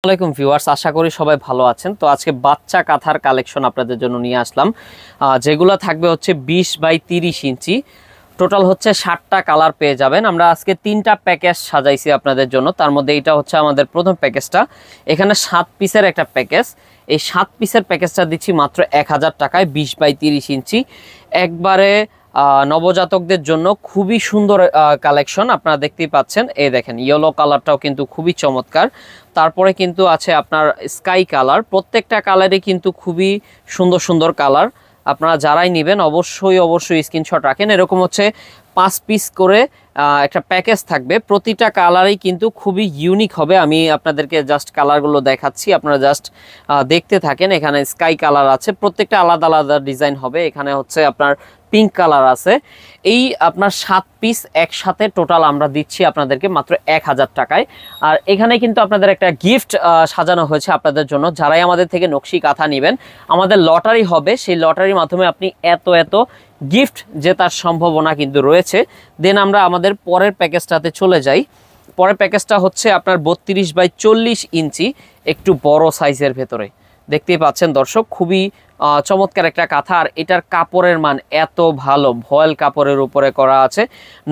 আসসালামাইকুম ভিউয়ার্স, আশা করি সবাই ভালো আছেন। তো আজকে বাচ্চা কাঁথার কালেকশন আপনাদের জন্য নিয়ে আসলাম, যেগুলো থাকবে হচ্ছে 20 বাই 30 ইঞ্চি। টোটাল হচ্ছে 60টা কালার পেয়ে যাবেন। আমরা আজকে 3টা প্যাকেজ সাজাইছি আপনাদের জন্য। তার মধ্যে এটা হচ্ছে আমাদের প্রথম প্যাকেজটা। এখানে 7 পিসের একটা প্যাকেজ। এই 7 পিসের প্যাকেজটা দিচ্ছি মাত্র 1000 টাকায়, 20 বাই 30 ইঞ্চি। একবারে নবজাতকদের জন্য খুবই সুন্দর কালেকশন। আপনারা দেখতেই পাচ্ছেন, এই দেখেন ইয়েলো কালারটাও কিন্তু খুবই চমৎকার। তারপরে কিন্তু আছে আপনার স্কাই কালার। প্রত্যেকটা কালারই কিন্তু খুবই সুন্দর সুন্দর কালার। আপনারা যারাই নেবেন অবশ্যই স্ক্রিনশট রাখেন। এরকম হচ্ছে 5 পিস করে একটা প্যাকেজ থাকবে। প্রতিটা কালারই কিন্তু খুবই ইউনিক হবে। আমি আপনাদেরকে জাস্ট কালারগুলো দেখাচ্ছি, আপনারা জাস্ট দেখতে থাকেন। এখানে স্কাই কালার আছে, প্রত্যেকটা আলাদা আলাদা ডিজাইন হবে। এখানে হচ্ছে আপনার পিঙ্ক কালার আছে। এই আপনার 7 পিস একসাথে টোটাল আমরা দিচ্ছি আপনাদেরকে মাত্র 1000 টাকায়। আর এখানে কিন্তু আপনাদের একটা গিফট সাজানো হয়েছে আপনাদের জন্য। যারাই আমাদের থেকে নকশি কাঁথা নেবেন, আমাদের লটারি হবে। সেই লটারির মাধ্যমে আপনি এত গিফট জেতার সম্ভাবনা কিন্তু রয়েছে। দেন আমরা আমাদের পরের প্যাকেজটাতে চলে যাই। পরের প্যাকেজটা হচ্ছে আপনার 32 বাই 40 ইঞ্চি, একটু বড় সাইজের ভেতরে। দেখতেই পাচ্ছেন দর্শক, খুবই চমৎকার একটা কাঁথা। আর এটার কাপড়ের মান এত ভালো, ভয়েল কাপড়ের উপরে করা আছে।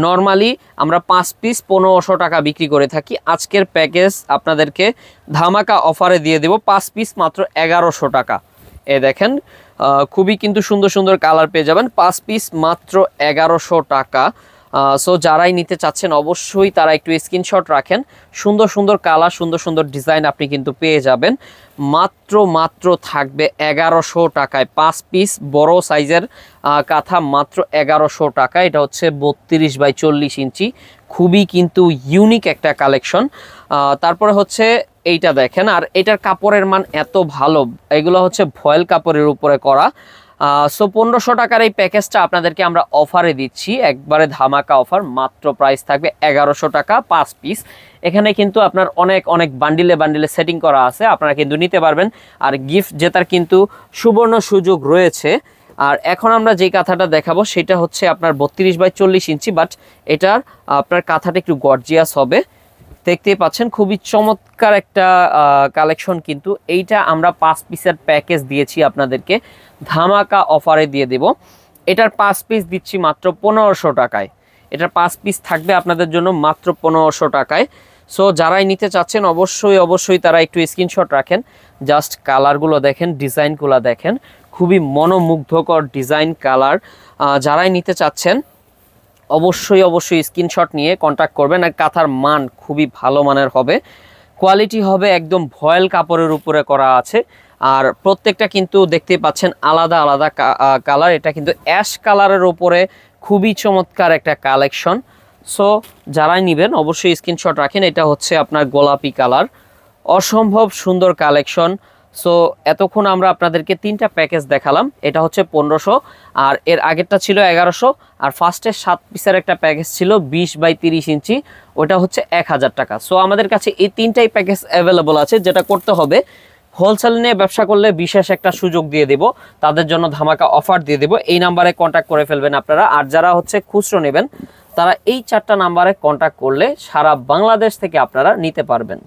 নর্মালি আমরা 5 পিস 1500 টাকা বিক্রি করে থাকি। আজকের প্যাকেজ আপনাদেরকে ধামাকা অফারে দিয়ে দেব, 5 পিস মাত্র 1100 টাকা। এ দেখেন, খুবই কিন্তু সুন্দর সুন্দর কালার পেয়ে যাবেন। 5 পিস মাত্র 1100 টাকা। সো যারাই নিতে চাচ্ছেন অবশ্যই তারা একটু স্ক্রিনশট রাখেন। সুন্দর সুন্দর কালার, সুন্দর সুন্দর ডিজাইন আপনি কিন্তু পেয়ে যাবেন। মাত্র থাকবে 1100 টাকায় 5 পিস বড় সাইজের কাঁথা, মাত্র 1100 টাকা। এটা হচ্ছে 32 বাই 40 ইঞ্চি, খুবই কিন্তু ইউনিক একটা কালেকশন। তারপরে হচ্ছে এইটা দেখেন, আর এটার কাপড়ের মান এত ভালো। এগুলো হচ্ছে ভয়েল কাপড়ের উপরে করা। সো 1500 টাকার এই প্যাকেজটা আপনাদেরকে আমরা অফারে দিচ্ছি, একবারে ধামাকা অফার। মাত্র প্রাইস থাকবে 1100 টাকা 5 পিস। এখানে কিন্তু আপনার অনেক বান্ডিলে সেটিং করা আছে, আপনারা কিন্তু নিতে পারবেন। আর গিফট জেতার কিন্তু সুবর্ণ সুযোগ রয়েছে। আর এখন আমরা যে কাঁথাটা দেখাবো সেটা হচ্ছে আপনার 32 বাই 40 ইঞ্চি, বাট এটার আপনার কাঁথাটা একটু গর্জিয়াস হবে। দেখতেই পাচ্ছেন খুবই চমৎকার একটা কালেকশন। কিন্তু এইটা আমরা 5 পিসের প্যাকেজ দিয়েছি আপনাদেরকে, ধামাকা অফারে দিয়ে দেব। এটার 5 পিস দিচ্ছি মাত্র 1500 টাকায়। এটার 5 পিস থাকবে আপনাদের জন্য মাত্র 1500 টাকায়। সো যারাই নিতে চাচ্ছেন অবশ্যই তারা একটু স্ক্রিনশট রাখেন। জাস্ট কালারগুলো দেখেন, ডিজাইনগুলো দেখেন, খুবই মনোমুগ্ধকর ডিজাইন কালার। যারাই নিতে চাচ্ছেন অবশ্যই স্ক্রিনশট নিয়ে কন্ট্যাক্ট করবেন। আর কাঁথার মান খুবই ভালো মানের হবে, কোয়ালিটি হবে একদম ভয়েল কাপড়ের উপরে করা আছে। আর প্রত্যেকটা কিন্তু দেখতেই পাচ্ছেন আলাদা আলাদা কালার। এটা কিন্তু অ্যাশ কালারের উপরে খুবই চমৎকার একটা কালেকশন। সো যারাই নেবেন অবশ্যই স্ক্রিনশট রাখেন। এটা হচ্ছে আপনার গোলাপি কালার, অসম্ভব সুন্দর কালেকশন। সো এতক্ষণ আমরা আপনাদেরকে 3টা প্যাকেজ দেখালাম। এটা হচ্ছে 1500, আর এর আগেরটা ছিল 1100। আর ফার্স্টের 7 পিসের একটা প্যাকেজ ছিল 20 বাই 30 ইঞ্চি, ওটা হচ্ছে 1000 টাকা। সো আমাদের কাছে এই 3টাই প্যাকেজ অ্যাভেলেবল আছে। যেটা করতে হবে, হোলসেল নিয়ে ব্যবসা করলে বিশেষ একটা সুযোগ দিয়ে দেব, তাদের জন্য ধামাকা অফার দিয়ে দেব। এই নাম্বারে কন্ট্যাক্ট করে ফেলবেন আপনারা। আর যারা হচ্ছে খুচরো নেবেন তারা এই 4টা নাম্বারে কন্ট্যাক্ট করলে সারা বাংলাদেশ থেকে আপনারা নিতে পারবেন।